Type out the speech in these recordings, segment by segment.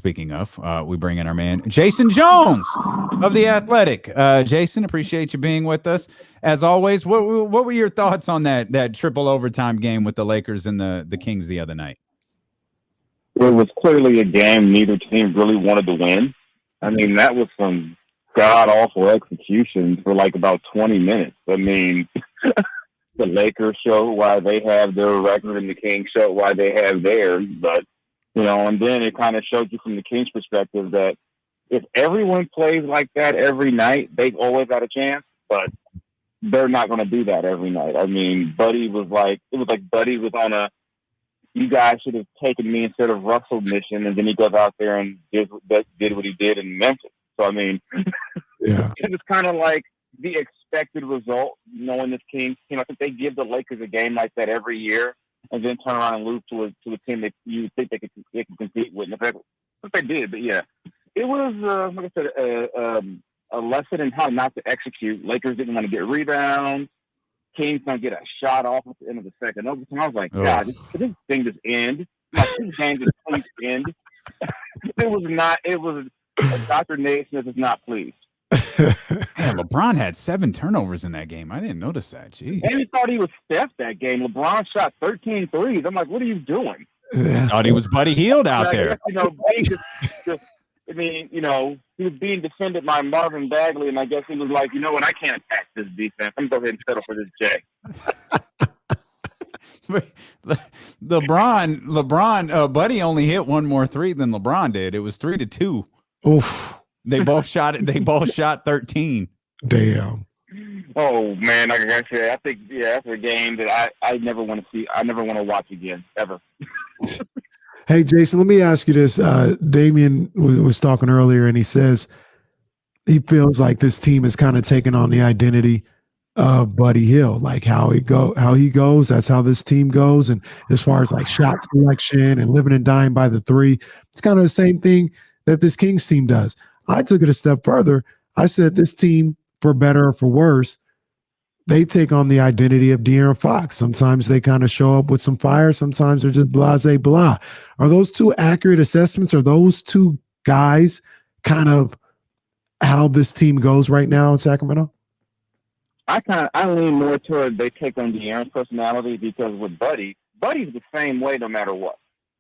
speaking of, we bring in our man, Jason Jones of The Athletic. Jason, appreciate you being with us. As always, what were your thoughts on that triple overtime game with the Lakers and the Kings the other night? It was clearly a game neither team really wanted to win. I mean, that was some god-awful execution for like about 20 minutes. I mean, the Lakers show why they have their record and the Kings show why they have theirs. But, and then it kind of showed you from the Kings' perspective that if everyone plays like that every night, they've always got a chance. But they're not going to do that every night. I mean, Buddy was like Buddy was on a, you guys should have taken me instead of Russell mission, and then he goes out there and did what he did in Memphis. So, I mean, yeah, it was kind of like the expected result, knowing this Kings team. I think they give the Lakers a game like that every year and then turn around and lose to a team that you think they can compete with. In fact, what they did, but yeah, it was, like I said, a lesson in how not to execute. Lakers didn't want to get rebounds. Kings going to get a shot off at the end of the second overtime. I was like, God, this thing just end. Like, this game just please end. It was Dr. Naismith is not pleased. Man, LeBron had 7 turnovers in that game. I didn't notice that. Jeez. And he thought he was Steph that game. LeBron shot 13 threes. I'm like, what are you doing? Thought he was Buddy Hield out there. He was being defended by Marvin Bagley, and I guess he was like, you know what, I can't attack this defense. I'm going to go ahead and settle for this J. LeBron, Buddy only hit one more 3 than LeBron did. It was 3-2. Oof. They both shot it. They both shot 13. Damn. Oh man, like I said, I think that's a game that I never want to see. I never want to watch again, ever. Hey, Jason, let me ask you this. Damian was talking earlier, and he says he feels like this team is kind of taking on the identity of Buddy Hield, like how he goes. That's how this team goes. And as far as like shot selection and living and dying by the 3, it's kind of the same thing that this Kings team does. I took it a step further. I said this team, for better or for worse, they take on the identity of DeAaron Fox. Sometimes they kind of show up with some fire. Sometimes they're just blase blah. Are those 2 accurate assessments? Are those 2 guys kind of how this team goes right now in Sacramento? I lean more toward they take on DeAaron's personality, because with Buddy's the same way no matter what.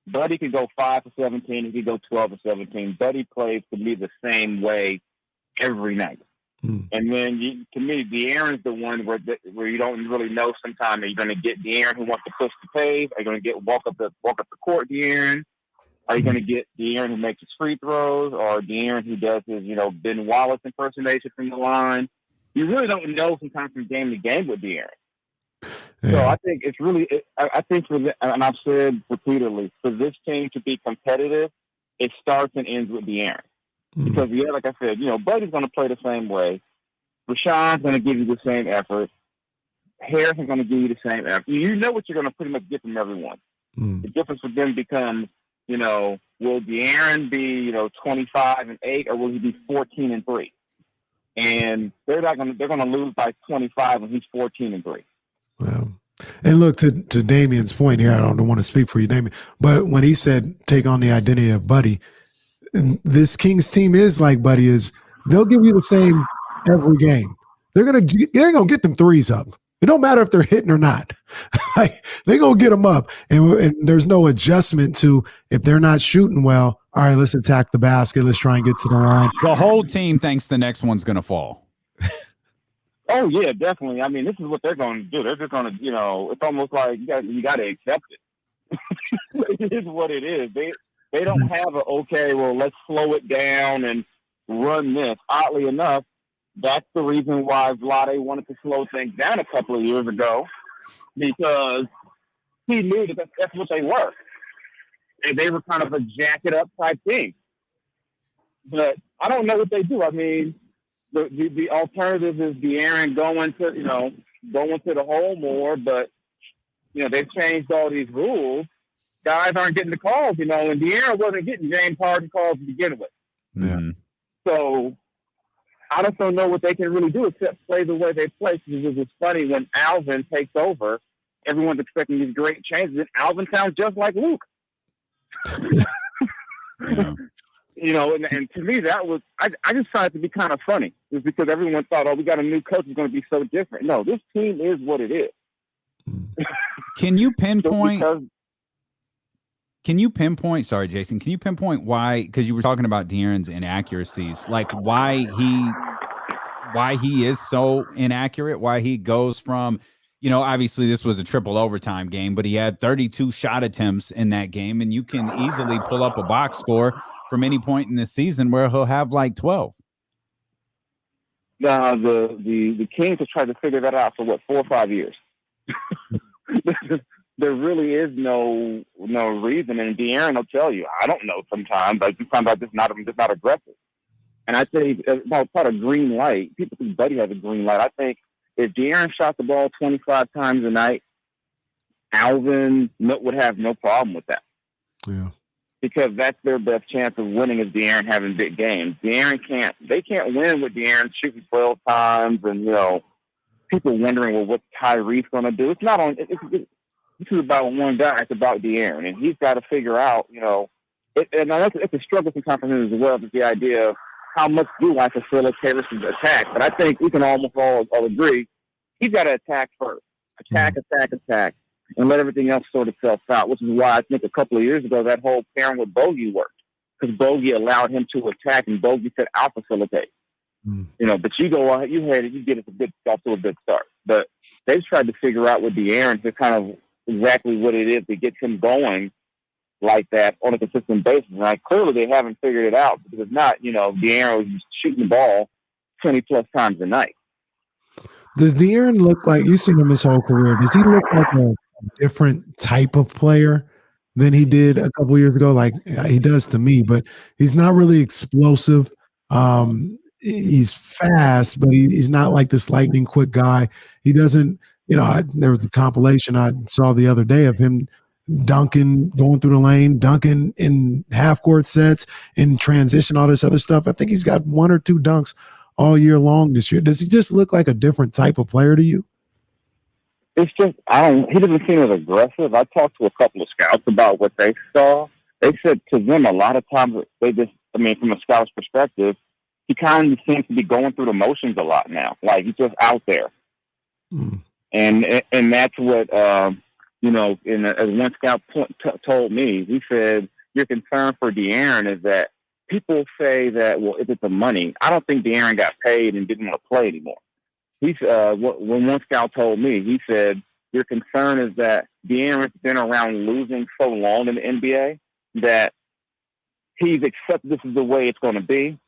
Buddy could go 5 for 17. He could go 12 for 17. Buddy plays to me the same way every night. And then, to me, DeAaron's the one where you don't really know sometimes. Are you going to get DeAaron who wants to push the pace? Are you going to get walk up the court DeAaron? Are you going to get DeAaron who makes his free throws, or DeAaron who does his, Ben Wallace impersonation from the line? You really don't know sometimes from game to game with DeAaron. Yeah. So I think it's really, I think and I've said repeatedly, for this team to be competitive, it starts and ends with DeAaron. Because, like I said, Buddy's going to play the same way. Rashawn's going to give you the same effort. Harrison's going to give you the same effort. You know what you're going to pretty much get from everyone. The difference for them becomes, will DeAaron be, 25-8, or will he be 14-3? And they're going to lose by 25 when he's 14-3. Well, and look, to Damian's point here, I don't want to speak for you, Damian, but when he said take on the identity of Buddy, this Kings team is like Buddy is. They'll give you the same every game. They're gonna get them 3s up. It don't matter if they're hitting or not. Like, they're gonna get them up, and there's no adjustment to if they're not shooting well. All right, let's attack the basket. Let's try and get to the line. The whole team thinks the next one's gonna fall. Oh yeah, definitely. I mean, this is what they're going to do. They're just going to, it's almost like you got to accept it. It is what it is. They don't have let's slow it down and run this. Oddly enough, that's the reason why Vlade wanted to slow things down a couple of years ago, because he knew that that's what they were. And they were kind of a jack it up type thing. But I don't know what they do. I mean, the alternative is DeAaron going to the hole more, but they've changed all these rules. Guys aren't getting the calls, and DeAaron wasn't getting James Harden calls to begin with. Yeah. So I just don't know what they can really do except play the way they play. Because it's funny, when Alvin takes over, everyone's expecting these great changes, and Alvin sounds just like Luke. Yeah. and to me that was I just tried to be kind of funny. It was because everyone thought, oh, we got a new coach, it's going to be so different. No, this team is what it is. Can you pinpoint? Sorry, Jason. Can you pinpoint why? Because you were talking about DeAaron's inaccuracies, like why he is so inaccurate. Why he goes from, obviously this was a triple overtime game, but he had 32 shot attempts in that game, and you can easily pull up a box score from any point in the season where he'll have like 12. The Kings have tried to figure that out for 4 or 5 years. There really is no reason, and DeAaron will tell you, I don't know sometimes. Sometimes I'm just not aggressive. And I say about a green light. People think Buddy has a green light. I think if DeAaron shot the ball 25 times a night, Alvin would have no problem with that. Yeah. Because that's their best chance of winning is DeAaron having big games. They can't win with DeAaron shooting 12 times and, people wondering, well, what's Tyrese going to do? It's not on. This is about one guy. It's about DeAaron, and he's got to figure out, and it's a struggle sometimes for him as well. With the idea of how much do I facilitate versus attack? But I think we can almost all agree he's got to attack first, attack, and let everything else sort itself out. Which is why I think a couple of years ago that whole pairing with Bogey worked, because Bogey allowed him to attack, and Bogey said, "I'll facilitate." But you go out, you get it off to a good start. But they've tried to figure out with DeAaron to kind of exactly what it is that gets him going like that on a consistent basis. And clearly they haven't figured it out, because if not, DeAaron was just shooting the ball 20 plus times a night. Does DeAaron look like, you've seen him his whole career, does he look like a different type of player than he did a couple years ago? Like he does to me, but he's not really explosive. He's fast, but he's not like this lightning quick guy. He doesn't, there was a compilation I saw the other day of him dunking, going through the lane, dunking in half court sets, in transition, all this other stuff. I think he's got 1 or 2 dunks all year long this year. Does he just look like a different type of player to you? It's just, he doesn't seem as aggressive. I talked to a couple of scouts about what they saw. They said to them, a lot of times from a scout's perspective, he kind of seems to be going through the motions a lot now. Like he's just out there. And that's what, as one scout told me, he said, your concern for DeAaron is that people say that, well, if it's the money, I don't think DeAaron got paid and didn't want to play anymore. When one scout told me, he said, your concern is that DeAaron's been around losing so long in the NBA that he's accepted this is the way it's going to be.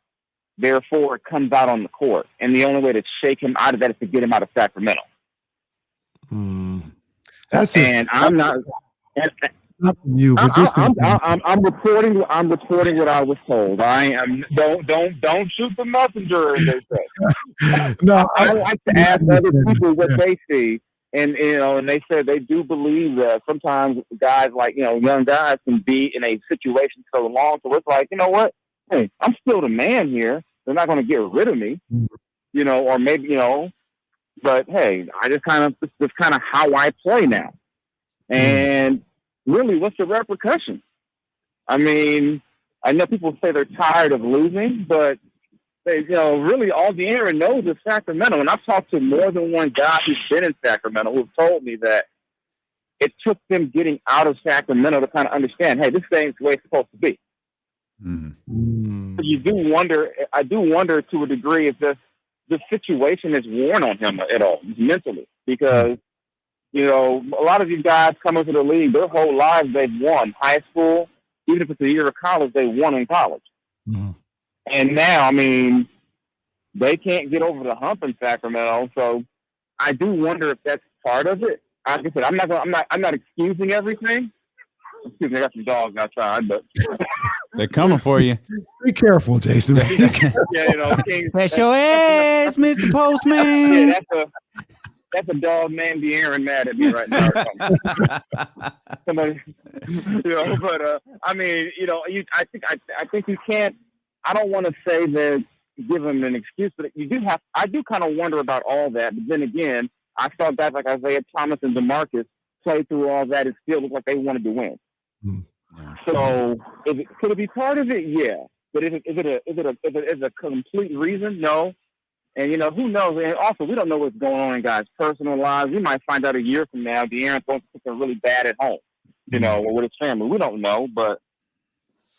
Therefore, it comes out on the court. And the only way to shake him out of that is to get him out of Sacramento. That's it. And I'm not you, but just I'm reporting what I was told. I am don't shoot the messenger, as they say. No, I like to ask other people what they see. And and they said they do believe that sometimes guys like young guys can be in a situation so long. So it's like, you know what? Hey, I'm still the man here. They're not going to get rid of me, or maybe But hey, this is kind of how I play now. And really, what's the repercussion? I mean, I know people say they're tired of losing, but they, really all DeAaron knows is Sacramento. And I've talked to more than one guy who's been in Sacramento who's told me that it took them getting out of Sacramento to kind of understand, hey, this ain't the way it's supposed to be. But you do wonder. I do wonder to a degree if the situation is worn on him at all mentally, because a lot of these guys come into the league, their whole lives they've won high school, even if it's a year of college, they won in college, and now I mean they can't get over the hump in Sacramento. So I do wonder if that's part of it. Like I said, I'm not excusing everything. Excuse me, I got some dogs outside, but they're coming for you. Be careful, Jason. King, special ass, Mr. Postman. Yeah, that's a dog named DeAaron mad at me right now. Somebody, but I mean, I think you can't. I don't want to say that give him an excuse, but you do have. I do kind of wonder about all that. But then again, I saw guys like Isaiah Thomas and DeMarcus play through all that and still look like they wanted to win. So could it be part of it? Yeah. But is it a complete reason? No. And who knows? And also, we don't know what's going on in guys' personal lives. We might find out a year from now DeAaron's going through something really bad at home, or with his family. We don't know, but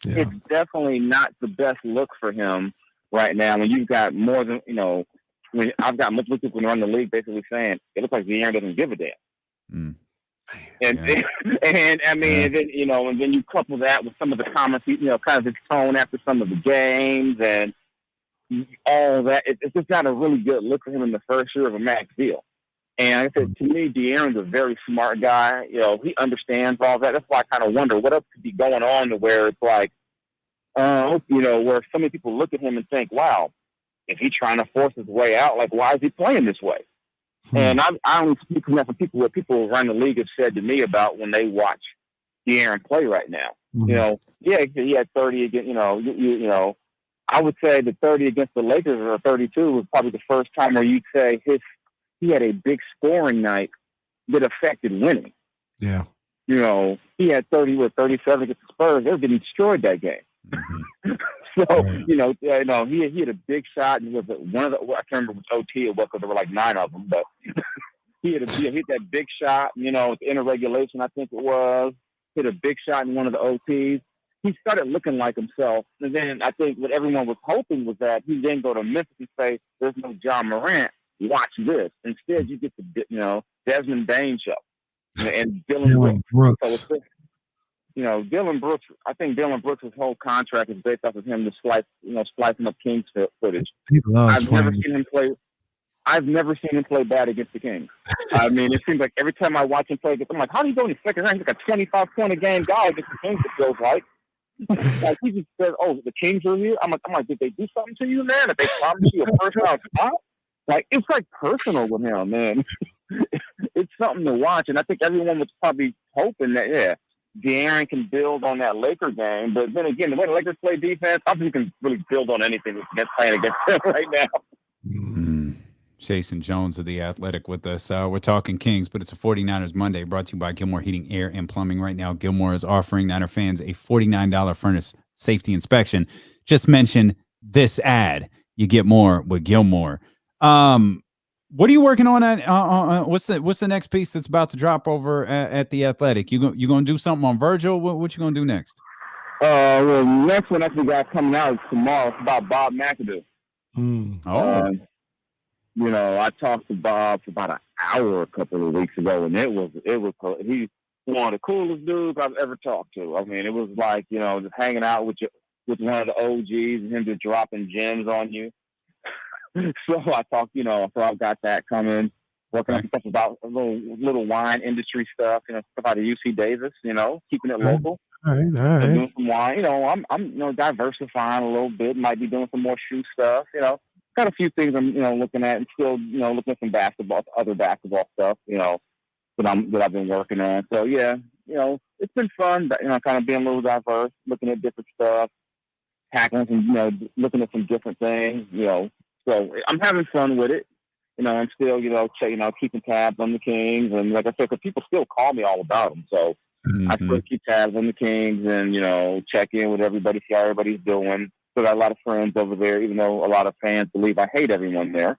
it's definitely not the best look for him right now. When you've got more than when I've got multiple people around the league basically saying it looks like DeAaron doesn't give a damn. And I mean, and then and then you couple that with some of the comments, kind of his tone after some of the games and all that. It's just not a really good look for him in the first year of a max deal. And like I said, to me, DeAaron's a very smart guy. He understands all that. That's why I kind of wonder what else could be going on to where it's like, where so many people look at him and think, wow, is he trying to force his way out? Like, why is he playing this way? And I only speak from that from what people around the league have said to me about when they watch DeAaron play right now. He had 30 against, I would say the 30 against the Lakers or 32 was probably the first time where you'd say he had a big scoring night that affected winning. Yeah. He had 37 against the Spurs. They were getting destroyed that game. So, he had a big shot. And one of the, I can't remember which OT it was because there were like 9 of them, but he hit that big shot, at the end of regulation, I think it was. Hit a big shot in one of the OTs. He started looking like himself. And then I think what everyone was hoping was that he then go to Memphis and say, there's no John Morant. Watch this. Instead, you get the, Desmond Bain show and Dylan Brooks. So Dylan Brooks, I think Dylan Brooks' whole contract is based off of him to splicing up Kings footage. I've never seen him play bad against the Kings. I mean, it seems like every time I watch him play, I'm like, how do you go in the second round? He's like a 25-point a game guy against the Kings, it feels like. Like he just said, "Oh, the Kings are here." I'm like, did they do something to you, man? Did they promise you a first round spot? Like it's like personal with him, man. It's something to watch, and I think everyone was probably hoping that DeAaron can build on that Laker game. But then again, the way the Lakers play defense, I think you can really build on anything that's playing against them right now. Jason Jones of The Athletic with us. We're talking Kings, but it's a 49ers Monday brought to you by Gilmore Heating, Air, and Plumbing. Right now, Gilmore is offering Niner fans a $49 furnace safety inspection. Just mention this ad. You get more with Gilmore. What are you working on at what's the next piece that's about to drop over at The Athletic? You going to do something on Virgil? What you going to do next? Well, next one actually got coming out is tomorrow. It's about Bob McAdoo. I talked to Bob for about an hour a couple of weeks ago, and it was he's one of the coolest dudes I've ever talked to. I mean, it was like just hanging out with one of the OGs and him just dropping gems on you. So I talked, so I've got that coming. Working on stuff about a little wine industry stuff, stuff out of UC Davis, keeping it local. All right. So doing some wine, I'm diversifying a little bit. Might be doing some more shoe stuff, Got a few things I'm, looking at, and still, looking at some other basketball stuff, that I've been working on. So yeah, it's been fun, but, kind of being a little diverse, looking at different stuff, tackling some, looking at some different things, So I'm having fun with it, I'm still, keeping tabs on the Kings, and like I said, because people still call me all about them, so I still keep tabs on the Kings, and check in with everybody, see how everybody's doing. Still got a lot of friends over there, even though a lot of fans believe I hate everyone there.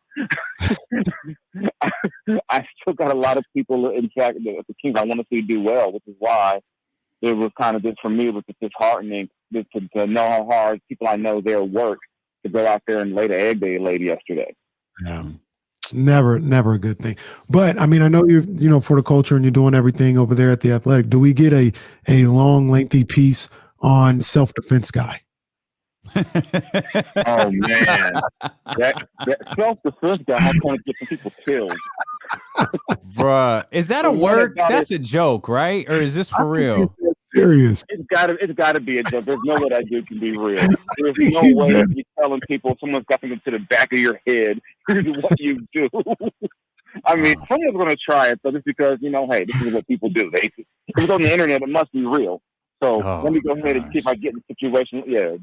I still got a lot of people, in fact, the Kings I want to see do well, which is why it was kind of just for me, it was just disheartening to know how hard people I know there work to go out there and lay the egg they laid yesterday. Yeah. Never a good thing. But I mean, I know you're, for the culture and you're doing everything over there at The Athletic. Do we get a long, lengthy piece on self-defense guy? Oh man, that self-defense guy, I'm trying to get some people killed. Bruh, is that a word? That's a joke, right? Or is this for real? Serious. It's gotta be a joke. There's no way that dude can be real. There's no way that you're telling people someone's got to get to the back of your head. Here's what you do. I mean, someone's going to try it, so just because hey, this is what people do. If it's on the internet, it must be real. So let me go ahead and see if I get in the situation. Yeah,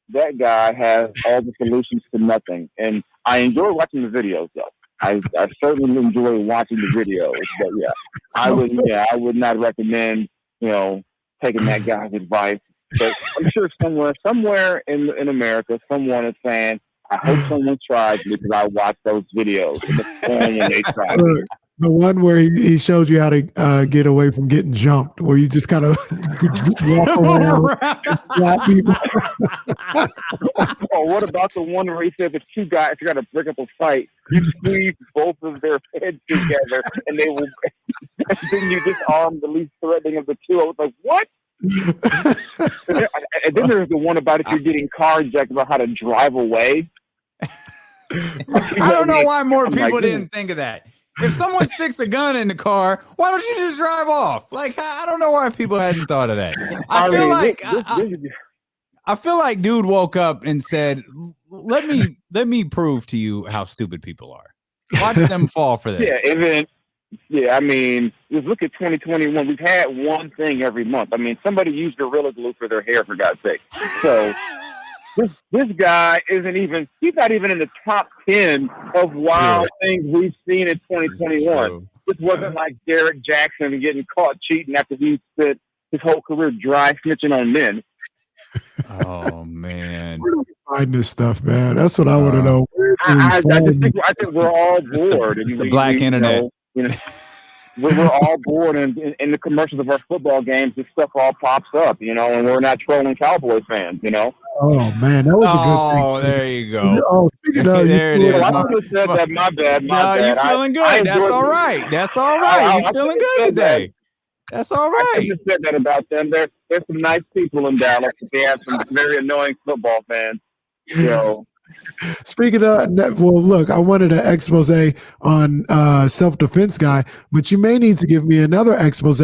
that guy has all the solutions to nothing, and I enjoy watching the videos though. I certainly enjoy watching the videos, but I would not recommend taking that guy's advice But I'm sure somewhere in America, someone is saying, I hope someone tries me because I watch those videos. And it's fun when they try me. The one where he showed you how to get away from getting jumped, where you just kind of walk around and slap people. Or what about the one where he said the two guys, if you got to break up a fight, you squeeze both of their heads together and they will, and then you disarm the least threatening of the two. I was like, what? And then there's the one about if you're getting carjacked, about how to drive away. I don't know why more people didn't think of that. If someone sticks a gun in the car, why don't you just drive off? Like, I don't know why people hadn't thought of that. I feel like dude woke up and said, let me prove to you how stupid people are. Watch them fall for this. I mean, just look at 2021. We've had one thing every month. I mean, somebody used Gorilla Glue for their hair, for God's sake. So this guy he's not even in the top 10 of wild things we've seen in 2021. This wasn't like Derek Jackson getting caught cheating after he spent his whole career dry snitching on men. Oh, man. Where do we find this stuff, man? That's what I want to know. I think we're all bored. It's the black internet. We're all bored, and in the commercials of our football games, this stuff all pops up, and we're not trolling Cowboys fans, Oh, man, that was a good thing. Oh, there you go. Oh, speaking of, there it is. I should have said that. My bad. You're feeling good. That's all right. That's all right. You're feeling good today. That's all right. I just said that about them. There's some nice people in Dallas, but they have some very annoying football fans. Speaking of, well, look, I wanted an expose on self-defense guy, but you may need to give me another expose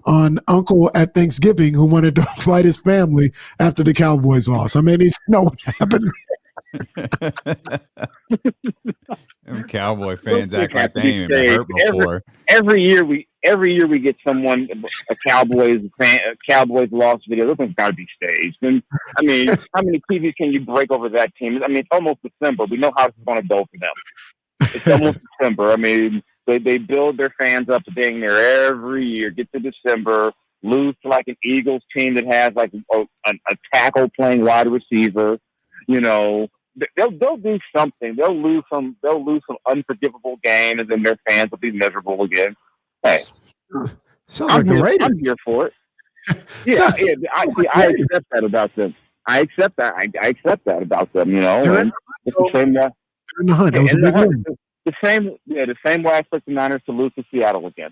on Uncle at Thanksgiving who wanted to fight his family after the Cowboys lost. I may need to know what happened. Them Cowboy fans act like they ain't been hurt before. Every year we get someone a Cowboys lost video. Those things got to be staged. And I mean, how many TVs can you break over that team? I mean, it's almost December. We know how this is going to go for them. It's almost December. I mean, they build their fans up to being there every year. Get to December, lose to like an Eagles team that has like a tackle playing wide receiver. They'll do something. They'll lose some unforgivable game, and then their fans will be miserable again. Hey, I'm here for it. I accept that about them. I accept that about them. And it's the same way. The same way I expect the Niners to lose to Seattle again.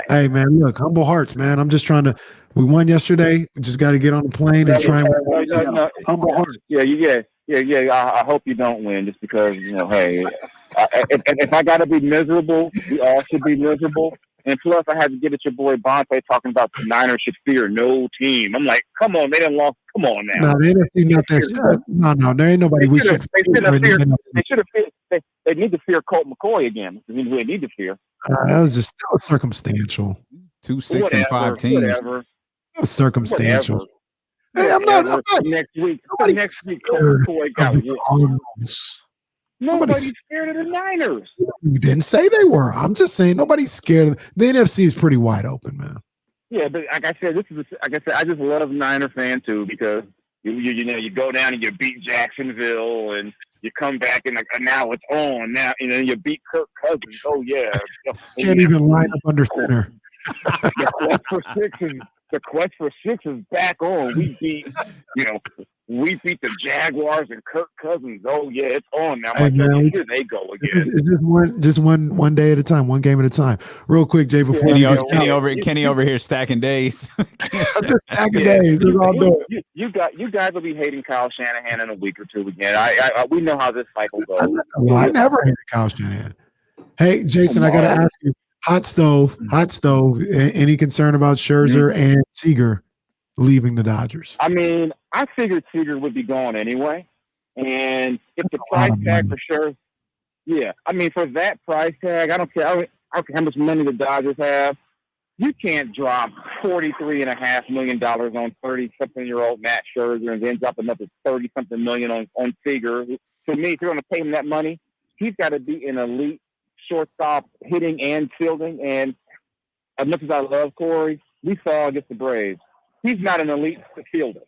Hey, man, look, humble hearts, man. I'm just trying to. We won yesterday. We just got to get on the plane and try and win. Humble hearts. Yeah. I hope you don't win, just because Hey, if I got to be miserable, we all should be miserable. And plus, I had to get at your boy Bonte talking about the Niners should fear no team. I'm like, come on, they didn't lost. Come on now. No, they didn't see nothing. No, there ain't nobody. They need to fear Colt McCoy again. They need to fear. That was circumstantial. 2, 6, and 5 teams. Whatever. That was circumstantial. Hey, I'm not. Next week, Colt McCoy got one. Nobody's scared of the Niners. You didn't say they were. I'm just saying nobody's scared of the NFC is pretty wide open, man. Yeah, but like I said, I just love Niner fan too, because you go down and you beat Jacksonville and you come back and now it's on. Now you beat Kirk Cousins. Oh yeah. Can't even line up under center. The quest for six is back on. We beat the Jaguars and Kirk Cousins. Oh yeah, it's on now. Here they go again. It's just one day at a time, one game at a time. Real quick, Jay, before Kenny over here stacking days. Just stacking days. You guys will be hating Kyle Shanahan in a week or two again. We know how this cycle goes. I never hated Kyle Shanahan. Hey, Jason, I got to ask you. Hot stove. Any concern about Scherzer and Seager leaving the Dodgers? I mean, I figured Seager would be gone anyway. And if the price tag for sure, I mean, for that price tag, I don't care how much money the Dodgers have. You can't drop $43.5 million on 30-something-year-old Matt Scherzer and then drop another 30-something million on Seager. To me, if you're going to pay him that money, he's got to be an elite shortstop hitting and fielding. And as much as I love Corey, we saw against the Braves, he's not an elite fielder.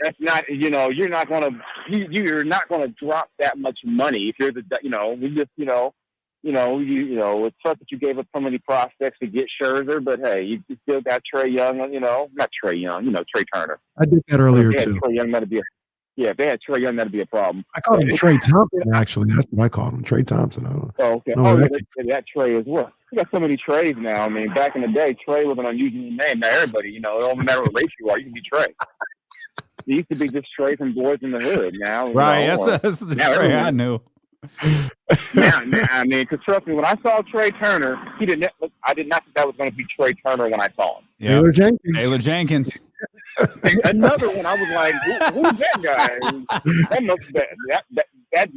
That's not, you're not going to, you're not going to drop that much money if you're we just, it sucks that you gave up so many prospects to get Scherzer, but hey, you still got Trey Young, not Trey Young, Trey Turner. I did that earlier too. Trey Young, if they had Trey Young, that'd be a problem. I called him Trey Thompson, actually. That's what I called him, Trey Thompson. Okay. That Trey as well. We got so many Treys now. I mean, back in the day, Trey was an unusual name. Now everybody, it don't matter what race you are, you can be Trey. It used to be just Trey from Boys in the Hood. Now, right? That's the Trey I knew. now, I mean, because trust me, when I saw Trey Turner, I did not think that was going to be Trey Turner when I saw him. Yeah. Taylor Jenkins. Another one. I was like, who's that guy? That's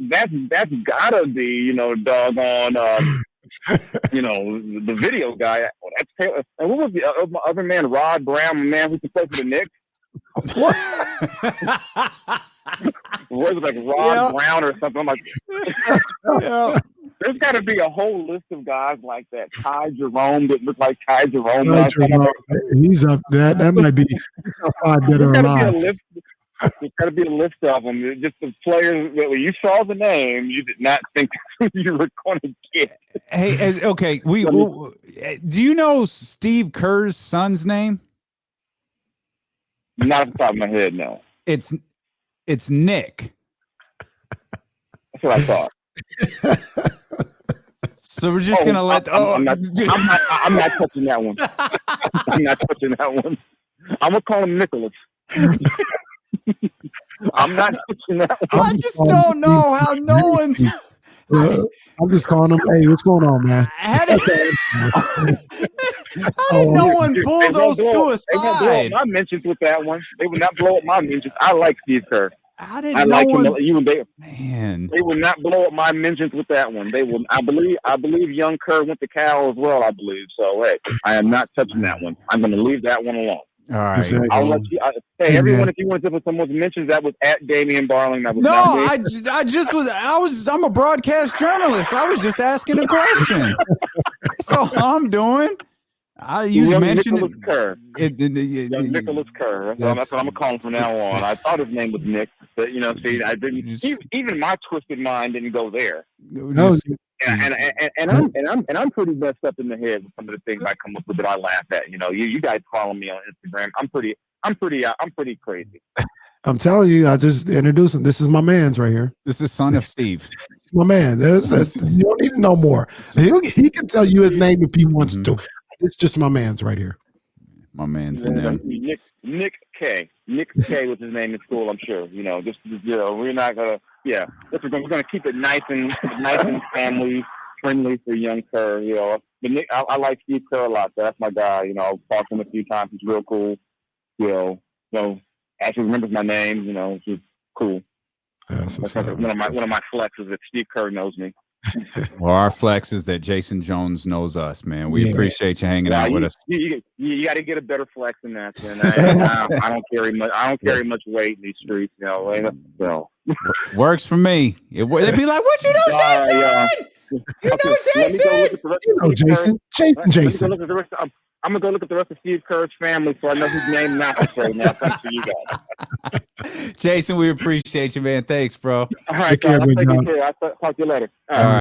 gotta be, doggone, the video guy. That's Taylor. And what was the other man? Rod Brown, the man who could play for the Knicks. What? Was it like Rod Brown or something? I'm like, there's got to be a whole list of guys like that. Ty Jerome that look like Ty Jerome. He's up. That might be top 5 dead or alive. There's got to be a list of them. Just the players that when you saw the name, you did not think you were going to get. Hey, okay. Do you know Steve Kerr's son's name? Not off the top of my head, no. It's Nick. That's what I thought. So we're just gonna let. I'm not touching that one. I'm not touching that one. I'm gonna call him Nicholas. I'm not touching that one. I just don't know how no one's. I'm just calling him. Hey, what's going on, man? How did no one pull those two aside? They won't blow up my mentions with that one. They would not blow up my mentions. I like Steve Kerr. How did no one? Man, they will not blow up my mentions with that one. They will. I believe young Kerr went to Cal as well. I believe so. Hey, I am not touching that one. I'm going to leave that one alone. All right. I'll let you. Hey, everyone, if you want to put someone's mentions, that was at Damian Barling. That was I'm a broadcast journalist. I was just asking a question. That's all I'm doing. You mentioned Nicholas Kerr. Nicholas Kerr. That's what I'm gonna call him from now on. I thought his name was Nick, but see, I didn't. Even my twisted mind didn't go there. No. And I'm pretty messed up in the head with some of the things I come up with that I laugh at. You guys follow me on Instagram. I'm pretty crazy. I'm telling you, I just introduced him. This is my man's right here. This is son of Steve. My man. That's, you don't need to know more. He can tell you his name if he wants to. It's just my man's right here. My man's in there. Nick K. Nick K was his name in school. I'm sure. We're not gonna. Yeah, we're gonna keep it nice and family friendly for young Kerr. But Nick, I like Steve Kerr a lot. So that's my guy. I've talked to him a few times. He's real cool. Actually remembers my name. It's just cool. That's one of my flexes that Steve Kerr knows me. Well, our flex is that Jason Jones knows us, man. We appreciate you hanging out with us. You got to get a better flex than that. And I don't carry much. I don't carry much weight in these streets. Works for me. They'd be like, "What you know, Jason? You know Jason? Jason. I'm gonna go look at the rest of Steve Kerr's family, so I know whose name not to say now. Thanks for you guys, Jason. We appreciate you, man. Thanks, bro. All right, guys, I'll talk to you later. All right.